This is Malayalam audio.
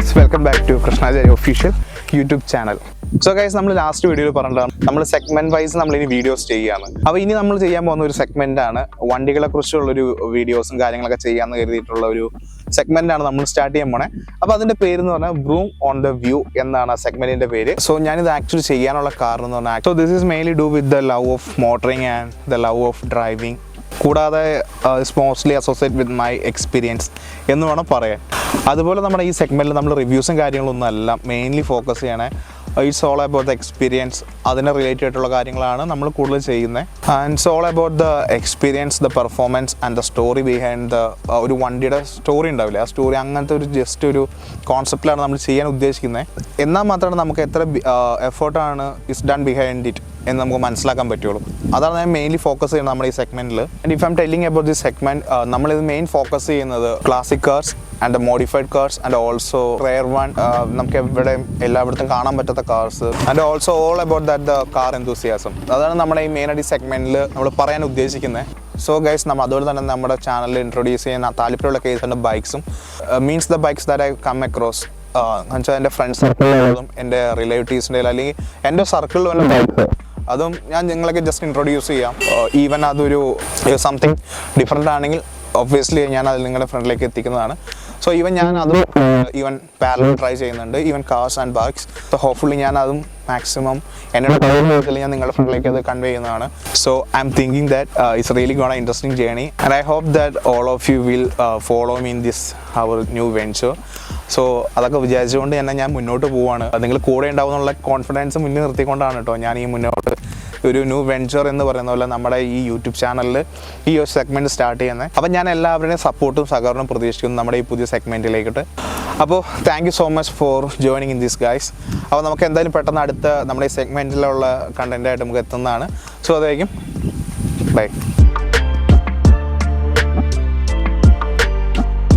guys, welcome back to Krishnajay official YouTube channel. So guys, നമ്മൾ ലാസ്റ്റ് വീഡിയോയിൽ പറഞ്ഞതാണ് നമ്മൾ സെഗ്മെന്റ് വൈസ് നമ്മൾ ഇനി വീഡിയോസ് ചെയ്യാണ്. അപ്പോൾ ഇനി നമ്മൾ ചെയ്യാൻ പോകുന്ന ഒരു സെഗ്മെന്റ് ആണ് വണ്ടികളെ കുറിച്ചുള്ള ഒരു വീഡിയോസും കാര്യങ്ങളൊക്കെ ചെയ്യാന്ന് കരുതിയിട്ടുള്ള ഒരു സെഗ്മെന്റ് ആണ് നമ്മൾ സ്റ്റാർട്ട് ചെയ്യാൻ പോണേ. അപ്പോൾ അതിന്റെ പേര് എന്ന് പറഞ്ഞാൽ ബ്രൂം ഓൺ ദ വ്യൂ എന്നാണ് ആ സെഗ്മെന്റിന്റെ പേര്. സോ ഞാനിത് ആക്ച്വലി ചെയ്യാനുള്ള കാരണം എന്ന് പറഞ്ഞാൽ so this is mainly do with the love of motoring and the love of driving, കൂടാതെ it's mostly associate with my experience എന്ന് വേണം പറയാൻ. അതുപോലെ നമ്മുടെ ഈ സെഗ്മെന്റിൽ നമ്മൾ റിവ്യൂസും കാര്യങ്ങളൊന്നും അല്ല മെയിൻലി ഫോക്കസ് ചെയ്യണേ. It's all about the experience, അതിനെ റിലേറ്റഡ് ആയിട്ടുള്ള കാര്യങ്ങളാണ് നമ്മൾ കൂടുതൽ ചെയ്യുന്നത്. And it's all about the experience, the performance and the story behind the ഒരു വണ്ടിയുടെ സ്റ്റോറി ഉണ്ടാവില്ലേ, ആ സ്റ്റോറി അങ്ങനത്തെ ഒരു ജസ്റ്റ് ഒരു കോൺസെപ്റ്റിലാണ് നമ്മൾ ചെയ്യാൻ ഉദ്ദേശിക്കുന്നത്. എന്നാൽ മാത്രമാണ് നമുക്ക് എത്ര എഫേർട്ടാണ് ഇസ് ഡൺ ബിഹൈൻഡ് ഇറ്റ് എന്ന് നമുക്ക് മനസ്സിലാക്കാൻ പറ്റുള്ളൂ. അതാണ് ഞാൻ മെയിൻലി ഫോക്കസ് ചെയ്യുന്നത് നമ്മുടെ ഈ സെഗ്മെന്റിൽ. And if I M telling about this segment, നമ്മളിത് മെയിൻ ഫോക്കസ് ചെയ്യുന്നത് classic cars and modified cars and also rare one, നമുക്ക് എവിടെയും എല്ലായിടത്തും കാണാൻ പറ്റാത്ത cars, and also all about that the car എന്തൂസിയാസം. അതാണ് നമ്മുടെ ഈ മെയിനായിട്ട് ഈ സെഗ്മെന്റിൽ നമ്മൾ പറയാൻ ഉദ്ദേശിക്കുന്നത്. സോ ഗൈസ്, നമ്മൾ അതുപോലെ തന്നെ നമ്മുടെ ചാനലിൽ ഇൻട്രൊഡ്യൂസ് ചെയ്യുന്ന താല്പര്യമുള്ള കേസുണ്ട് ബൈക്സും, means the bikes that I come across. എന്നുവെച്ചാൽ എൻ്റെ ഫ്രണ്ട്സ് സർക്കിളിലും എൻ്റെ റിലേറ്റീവ്സിൻ്റെ അല്ലെങ്കിൽ എൻ്റെ സർക്കിളിൽ വല്ല ബൈക്സ് അതും ഞാൻ നിങ്ങളൊക്കെ ജസ്റ്റ് ഇൻട്രൊഡ്യൂസ് ചെയ്യാം. ഈവൻ അതൊരു സംതിങ് ഡിഫറെൻ്റ് ആണെങ്കിൽ ഒബ്വിയസ്ലി ഞാൻ അത് നിങ്ങളുടെ ഫ്രണ്ടിലേക്ക് എത്തിക്കുന്നതാണ്. സോ ഈവൻ ഞാൻ അതും ഈവൻ പാരലൽ ട്രൈ ചെയ്യുന്നുണ്ട്, even cars and bikes. So hopefully ഞാൻ അതും മാക്സിമം എന്നോട് കഴിയുന്നതിൽ ഞാൻ നിങ്ങളുടെ ഫ്രണ്ടിലേക്ക് അത് കൺവേ ചെയ്യുന്നതാണ്. So I'm thinking that it's really gone a interesting journey and I hope that all of you will follow me in this our new venture. So അതൊക്കെ വിചാരിച്ചുകൊണ്ട് തന്നെ ഞാൻ മുന്നോട്ട് പോവുകയാണ്. നിങ്ങൾ കൂടെ ഉണ്ടാവും എന്നുള്ള കോൺഫിഡൻസ് മുന്നിൽ നിർത്തിക്കൊണ്ടാണ് കേട്ടോ ഞാൻ ഈ മുന്നോട്ട് ഒരു ന്യൂ വെഞ്ചർ എന്ന് പറയുന്ന പോലെ നമ്മുടെ ഈ യൂട്യൂബ് ചാനലിൽ ഈ ഒരു സെഗ്മെൻറ്റ് സ്റ്റാർട്ട് ചെയ്യുന്നത്. അപ്പോൾ ഞാൻ എല്ലാവരുടെയും സപ്പോർട്ടും സഹകരണവും പ്രതീക്ഷിക്കുന്നു നമ്മുടെ ഈ പുതിയ സെഗ്മെൻറ്റിലേക്കിട്ട്. അപ്പോൾ thank you so much for joining in this guys. അപ്പോൾ നമുക്ക് എന്തായാലും പെട്ടെന്ന് അടുത്ത നമ്മുടെ ഈ സെഗ്മെൻറ്റിലുള്ള കണ്ടൻറ്റായിട്ട് നമുക്ക് എത്തുന്നതാണ്. സോ അതായിരിക്കും ബൈ.